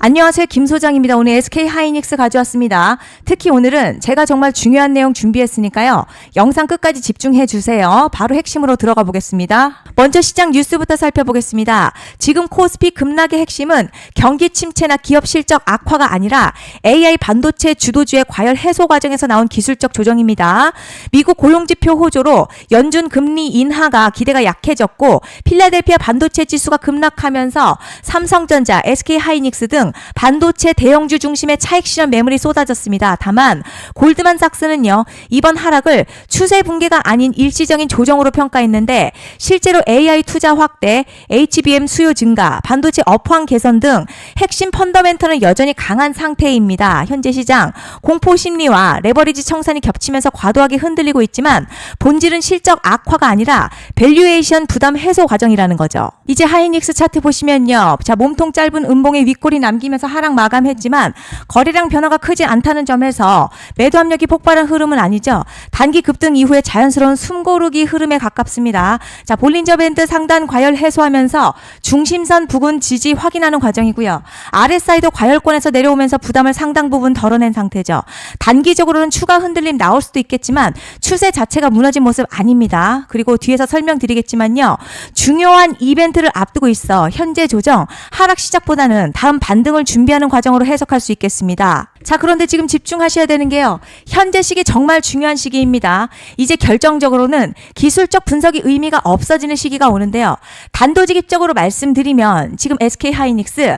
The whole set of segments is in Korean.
안녕하세요. 김 소장입니다. 오늘 SK 하이닉스 가져왔습니다. 특히 오늘은 제가 정말 중요한 내용 준비했으니까요. 영상 끝까지 집중해 주세요. 바로 핵심으로 들어가 보겠습니다. 먼저 시장 뉴스부터 살펴보겠습니다. 지금 코스피 급락의 핵심은 경기 침체나 기업 실적 악화가 아니라 AI 반도체 주도주의 과열 해소 과정에서 나온 기술적 조정입니다. 미국 고용지표 호조로 연준 금리 인하가 기대가 약해졌고 필라델피아 반도체 지수가 급락하면서 삼성전자, SK 하이닉스 등 반도체 대형주 중심의 차익 실현 매물이 쏟아졌습니다. 다만 골드만삭스는요, 이번 하락을 추세 붕괴가 아닌 일시적인 조정으로 평가했는데 실제로 AI 투자 확대, HBM 수요 증가, 반도체 업황 개선 등 핵심 펀더멘털은 여전히 강한 상태입니다. 현재 시장 공포 심리와 레버리지 청산이 겹치면서 과도하게 흔들리고 있지만 본질은 실적 악화가 아니라 밸류에이션 부담 해소 과정이라는 거죠. 이제 하이닉스 차트 보시면요, 자, 몸통 짧은 음봉에 윗골이 남기면서 하락 마감했지만 거래량 변화가 크지 않다는 점에서 매도 압력이 폭발한 흐름은 아니죠. 단기 급등 이후에 자연스러운 숨고르기 흐름에 가깝습니다. 자, 볼린저 밴드 상단 과열 해소하면서 중심선 부근 지지 확인하는 과정이고요. RSI도 과열권에서 내려오면서 부담을 상당 부분 덜어낸 상태죠. 단기적으로는 추가 흔들림 나올 수도 있겠지만 추세 자체가 무너진 모습 아닙니다. 그리고 뒤에서 설명드리겠지만요, 중요한 이벤트를 앞두고 있어 현재 조정, 하락 시작보다는 다음 반등을 준비하는 과정으로 해석할 수 있겠습니다. 자, 그런데 지금 집중하셔야 되는 게요, 현재 시기 정말 중요한 시기입니다. 이제 결정적으로는 기술적 분석이 의미가 없어지는 시기가 오는데요. 단도직입적으로 말씀드리면 지금 SK 하이닉스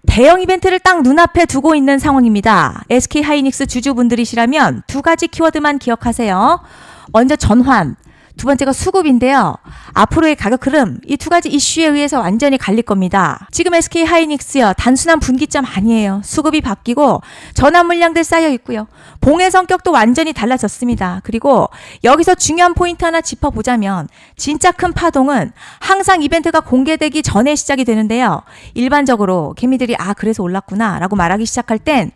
대형 이벤트를 딱 눈앞에 두고 있는 상황입니다. SK 하이닉스 주주분들이시라면 두 가지 키워드만 기억하세요. 먼저 전환, 두 번째가 수급인데요. 앞으로의 가격 흐름, 이 두 가지 이슈에 의해서 완전히 갈릴 겁니다. 지금 SK 하이닉스요, 단순한 분기점 아니에요. 수급이 바뀌고 전환 물량들 쌓여 있고요. 봉의 성격도 완전히 달라졌습니다. 그리고 여기서 중요한 포인트 하나 짚어보자면 진짜 큰 파동은 항상 이벤트가 공개되기 전에 시작이 되는데요. 일반적으로 개미들이 그래서 올랐구나 라고 말하기 시작할 땐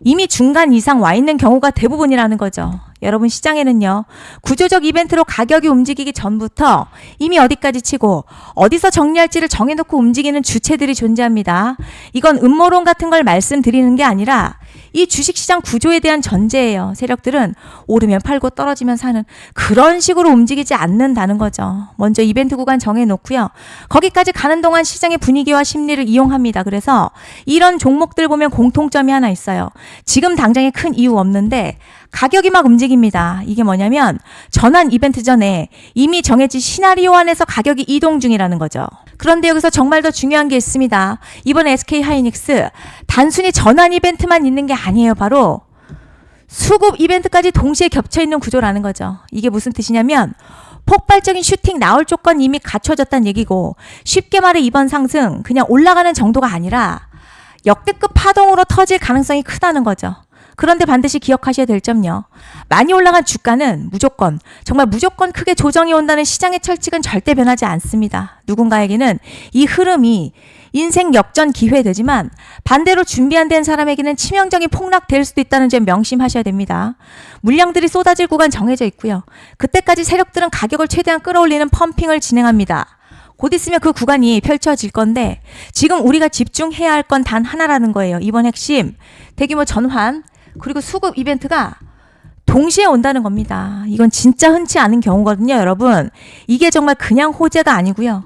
이미 중간 이상 와 있는 경우가 대부분이라는 거죠. 여러분, 시장에는요, 구조적 이벤트로 가격이 움직이기 전부터 이미 어디까지 치고 어디서 정리할지를 정해놓고 움직이는 주체들이 존재합니다. 이건 음모론 같은 걸 말씀드리는 게 아니라 이 주식시장 구조에 대한 전제예요. 세력들은 오르면 팔고 떨어지면 사는 그런 식으로 움직이지 않는다는 거죠. 먼저 이벤트 구간 정해놓고요, 거기까지 가는 동안 시장의 분위기와 심리를 이용합니다. 그래서 이런 종목들 보면 공통점이 하나 있어요. 지금 당장에 큰 이유 없는데 가격이 막 움직입니다. 이게 뭐냐면 전환 이벤트 전에 이미 정해진 시나리오 안에서 가격이 이동 중이라는 거죠. 그런데 여기서 정말 더 중요한 게 있습니다. 이번 SK 하이닉스 단순히 전환 이벤트만 있는 게 아니에요. 바로 수급 이벤트까지 동시에 겹쳐 있는 구조라는 거죠. 이게 무슨 뜻이냐면 폭발적인 슈팅 나올 조건 이미 갖춰졌다는 얘기고, 쉽게 말해 이번 상승 그냥 올라가는 정도가 아니라 역대급 파동으로 터질 가능성이 크다는 거죠. 그런데 반드시 기억하셔야 될 점요, 많이 올라간 주가는 무조건, 정말 무조건 크게 조정이 온다는 시장의 철칙은 절대 변하지 않습니다. 누군가에게는 이 흐름이 인생 역전 기회 되지만 반대로 준비 안 된 사람에게는 치명적인 폭락될 수도 있다는 점 명심하셔야 됩니다. 물량들이 쏟아질 구간 정해져 있고요. 그때까지 세력들은 가격을 최대한 끌어올리는 펌핑을 진행합니다. 곧 있으면 그 구간이 펼쳐질 건데 지금 우리가 집중해야 할 건 단 하나라는 거예요. 이번 핵심, 대규모 전환, 그리고 수급 이벤트가 동시에 온다는 겁니다. 이건 진짜 흔치 않은 경우거든요, 여러분. 이게 정말 그냥 호재가 아니고요.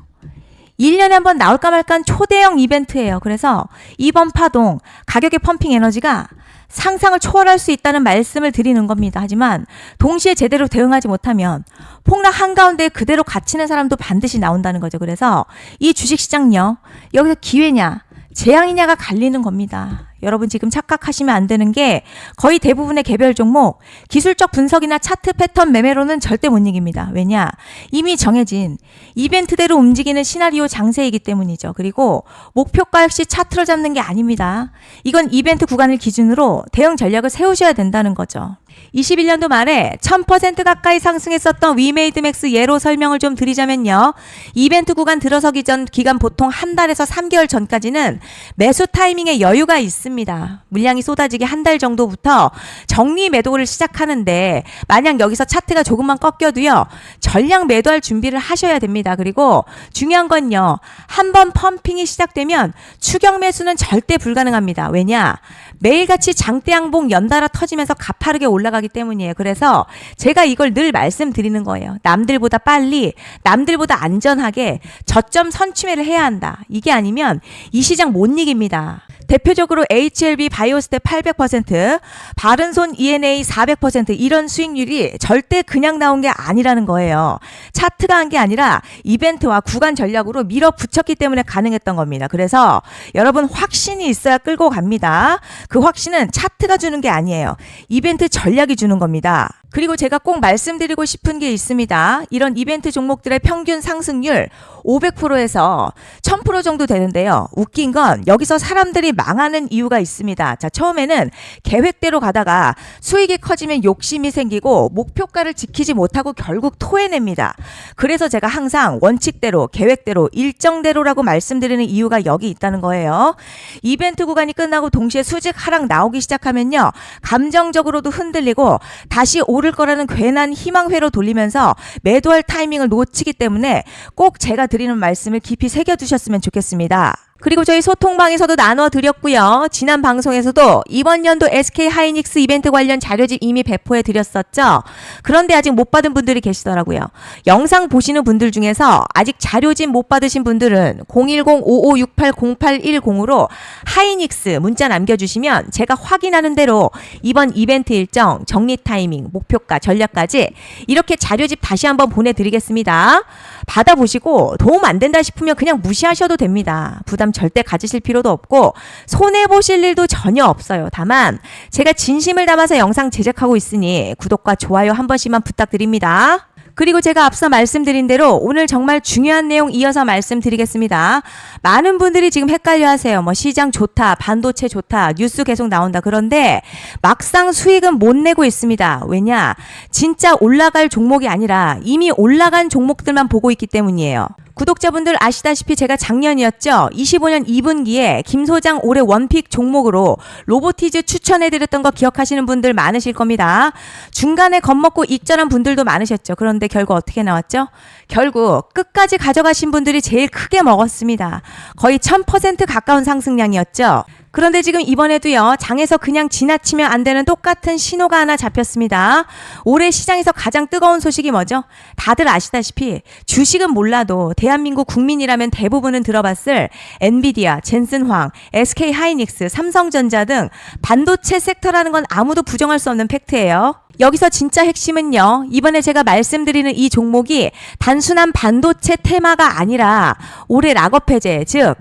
1년에 한 번 나올까 말까한 초대형 이벤트예요. 그래서 이번 파동, 가격의 펌핑 에너지가 상상을 초월할 수 있다는 말씀을 드리는 겁니다. 하지만 동시에 제대로 대응하지 못하면 폭락 한가운데 그대로 갇히는 사람도 반드시 나온다는 거죠. 그래서 이 주식시장요, 여기서 기회냐 재앙이냐가 갈리는 겁니다. 여러분, 지금 착각하시면 안 되는 게 거의 대부분의 개별 종목 기술적 분석이나 차트 패턴 매매로는 절대 못 이깁니다. 왜냐? 이미 정해진 이벤트대로 움직이는 시나리오 장세이기 때문이죠. 그리고 목표가 역시 차트를 잡는 게 아닙니다. 이건 이벤트 구간을 기준으로 대응 전략을 세우셔야 된다는 거죠. 21년도 말에 1000% 가까이 상승했었던 위메이드맥스 예로 설명을 좀 드리자면요. 이벤트 구간 들어서기 전 기간 보통 한 달에서 3개월 전까지는 매수 타이밍에 여유가 있습니다. 물량이 쏟아지기 한 달 정도부터 정리 매도를 시작하는데 만약 여기서 차트가 조금만 꺾여도요. 전량 매도할 준비를 하셔야 됩니다. 그리고 중요한 건요. 한번 펌핑이 시작되면 추격 매수는 절대 불가능합니다. 왜냐? 매일같이 장대 양봉 연달아 터지면서 가파르게 올라가기 때문이에요. 그래서 제가 이걸 늘 말씀드리는 거예요. 남들보다 빨리, 남들보다 안전하게 저점 선취매를 해야 한다. 이게 아니면 이 시장 못 이깁니다. 대표적으로 HLB 바이오스텝 800%, 바른손 ENA 400% 이런 수익률이 절대 그냥 나온 게 아니라는 거예요. 차트가 한 게 아니라 이벤트와 구간 전략으로 밀어붙였기 때문에 가능했던 겁니다. 그래서 여러분 확신이 있어야 끌고 갑니다. 그 확신은 차트가 주는 게 아니에요. 이벤트 전략이 주는 겁니다. 그리고 제가 꼭 말씀드리고 싶은 게 있습니다. 이런 이벤트 종목들의 평균 상승률 500%에서 1000% 정도 되는데요. 웃긴 건 여기서 사람들이 망하는 이유가 있습니다. 자, 처음에는 계획대로 가다가 수익이 커지면 욕심이 생기고 목표가를 지키지 못하고 결국 토해냅니다. 그래서 제가 항상 원칙대로, 계획대로, 일정대로라고 말씀드리는 이유가 여기 있다는 거예요. 이벤트 구간이 끝나고 동시에 수직 하락 나오기 시작하면요. 감정적으로도 흔들리고 다시 오를 거라는 괜한 희망회로 돌리면서 매도할 타이밍을 놓치기 때문에 꼭 제가 드리는 말씀을 깊이 새겨두셨으면 좋겠습니다. 그리고 저희 소통방에서도 나눠드렸고요. 지난 방송에서도 이번 연도 SK 하이닉스 이벤트 관련 자료집 이미 배포해 드렸었죠. 그런데 아직 못 받은 분들이 계시더라고요. 영상 보시는 분들 중에서 아직 자료집 못 받으신 분들은 010-5568-0810으로 하이닉스 문자 남겨주시면 제가 확인하는 대로 이번 이벤트 일정, 정리 타이밍, 목표가, 전략까지 이렇게 자료집 다시 한번 보내드리겠습니다. 받아보시고 도움 안 된다 싶으면 그냥 무시하셔도 됩니다. 부담 절대 가지실 필요도 없고 손해보실 일도 전혀 없어요. 다만 제가 진심을 담아서 영상 제작하고 있으니 구독과 좋아요 한 번씩만 부탁드립니다. 그리고 제가 앞서 말씀드린 대로 오늘 정말 중요한 내용 이어서 말씀드리겠습니다. 많은 분들이 지금 헷갈려 하세요. 시장 좋다, 반도체 좋다, 뉴스 계속 나온다. 그런데 막상 수익은 못 내고 있습니다. 왜냐? 진짜 올라갈 종목이 아니라 이미 올라간 종목들만 보고 있기 때문이에요. 구독자분들 아시다시피 제가 작년이었죠. 25년 2분기에 김 소장 올해 원픽 종목으로 로보티즈 추천해드렸던 거 기억하시는 분들 많으실 겁니다. 중간에 겁먹고 익절한 분들도 많으셨죠. 그런데 결국 어떻게 나왔죠? 결국 끝까지 가져가신 분들이 제일 크게 먹었습니다. 거의 1000% 가까운 상승량이었죠. 그런데 지금 이번에도요. 장에서 그냥 지나치면 안 되는 똑같은 신호가 하나 잡혔습니다. 올해 시장에서 가장 뜨거운 소식이 뭐죠? 다들 아시다시피 주식은 몰라도 대한민국 국민이라면 대부분은 들어봤을 엔비디아, 젠슨황, SK 하이닉스, 삼성전자 등 반도체 섹터라는 건 아무도 부정할 수 없는 팩트예요. 여기서 진짜 핵심은요. 이번에 제가 말씀드리는 이 종목이 단순한 반도체 테마가 아니라 올해 락업 해제, 즉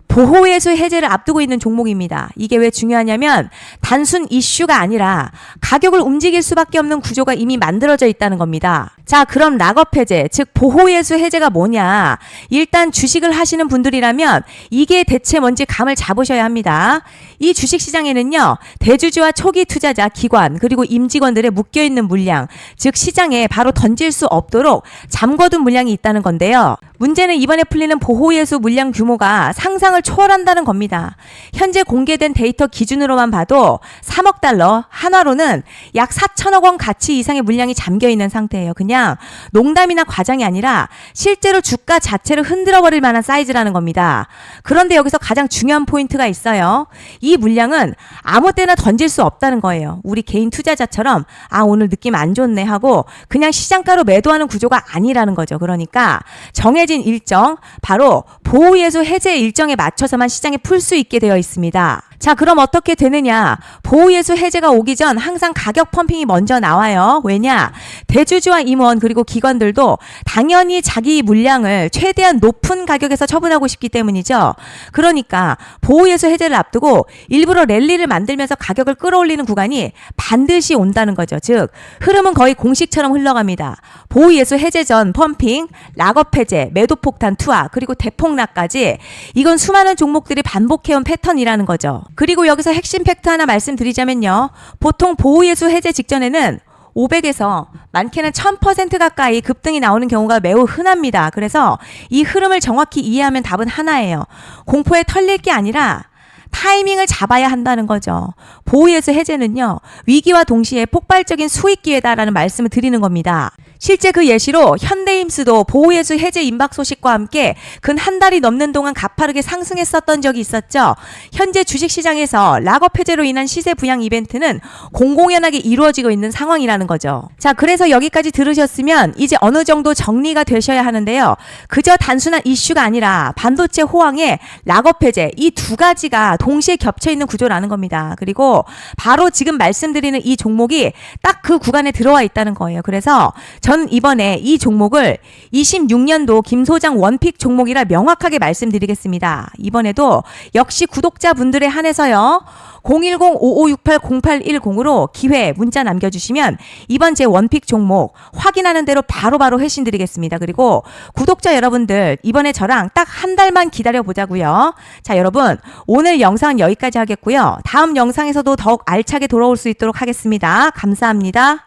보호예수 해제를 앞두고 있는 종목입니다. 이게 왜 중요하냐면 단순 이슈가 아니라 가격을 움직일 수밖에 없는 구조가 이미 만들어져 있다는 겁니다. 자, 그럼 락업 해제, 즉 보호예수 해제가 뭐냐? 일단 주식을 하시는 분들이라면 이게 대체 뭔지 감을 잡으셔야 합니다. 이 주식시장에는요. 대주주와 초기 투자자, 기관, 그리고 임직원들의 묶여있는 물량, 즉 시장에 바로 던질 수 없도록 잠궈둔 물량이 있다는 건데요. 문제는 이번에 풀리는 보호예수 물량 규모가 상상을 초월한다는 겁니다. 현재 공개된 데이터 기준으로만 봐도 3억 달러, 한화로는 약 4천억 원 가치 이상의 물량이 잠겨있는 상태예요. 그냥 농담이나 과장이 아니라 실제로 주가 자체를 흔들어버릴 만한 사이즈라는 겁니다. 그런데 여기서 가장 중요한 포인트가 있어요. 이 물량은 아무 때나 던질 수 없다는 거예요. 우리 개인 투자자처럼 오늘 느낌 안 좋네 하고 그냥 시장가로 매도하는 구조가 아니라는 거죠. 그러니까 정해진 일정, 바로 보호예수 해제 일정에 맞춰서만 시장에 풀 수 있게 되어 있습니다. 자, 그럼 어떻게 되느냐? 보호예수 해제가 오기 전 항상 가격 펌핑이 먼저 나와요. 왜냐? 대주주와 임원 그리고 기관들도 당연히 자기 물량을 최대한 높은 가격에서 처분하고 싶기 때문이죠. 그러니까 보호예수 해제를 앞두고 일부러 랠리를 만들면서 가격을 끌어올리는 구간이 반드시 온다는 거죠. 즉 흐름은 거의 공식처럼 흘러갑니다. 보호예수 해제 전 펌핑, 락업 해제, 매도 폭탄 투하, 그리고 대폭락까지 이건 수많은 종목들이 반복해온 패턴이라는 거죠. 그리고 여기서 핵심 팩트 하나 말씀드리자면요. 보통 보호예수 해제 직전에는 500에서 많게는 1000% 가까이 급등이 나오는 경우가 매우 흔합니다. 그래서 이 흐름을 정확히 이해하면 답은 하나예요. 공포에 털릴 게 아니라 타이밍을 잡아야 한다는 거죠. 보호예수 해제는요, 위기와 동시에 폭발적인 수익 기회다라는 말씀을 드리는 겁니다. 실제 그 예시로 현대임스도 보호예수 해제 임박 소식과 함께 근 한 달이 넘는 동안 가파르게 상승했었던 적이 있었죠. 현재 주식시장에서 락업 해제로 인한 시세 부양 이벤트는 공공연하게 이루어지고 있는 상황이라는 거죠. 자, 그래서 여기까지 들으셨으면 이제 어느 정도 정리가 되셔야 하는데요. 그저 단순한 이슈가 아니라 반도체 호황에 락업 해제, 이 두 가지가 동시에 겹쳐있는 구조라는 겁니다. 그리고 바로 지금 말씀드리는 이 종목이 딱 그 구간에 들어와 있다는 거예요. 그래서 전 이번에 이 종목을 26년도 김 소장 원픽 종목이라 명확하게 말씀드리겠습니다. 이번에도 역시 구독자분들에 한해서요. 010-5568-0810으로 기회 문자 남겨주시면 이번 제 원픽 종목 확인하는 대로 바로바로 회신 드리겠습니다. 그리고 구독자 여러분들 이번에 저랑 딱 한 달만 기다려보자고요. 자, 여러분 오늘 영상은 여기까지 하겠고요. 다음 영상에서도 더욱 알차게 돌아올 수 있도록 하겠습니다. 감사합니다.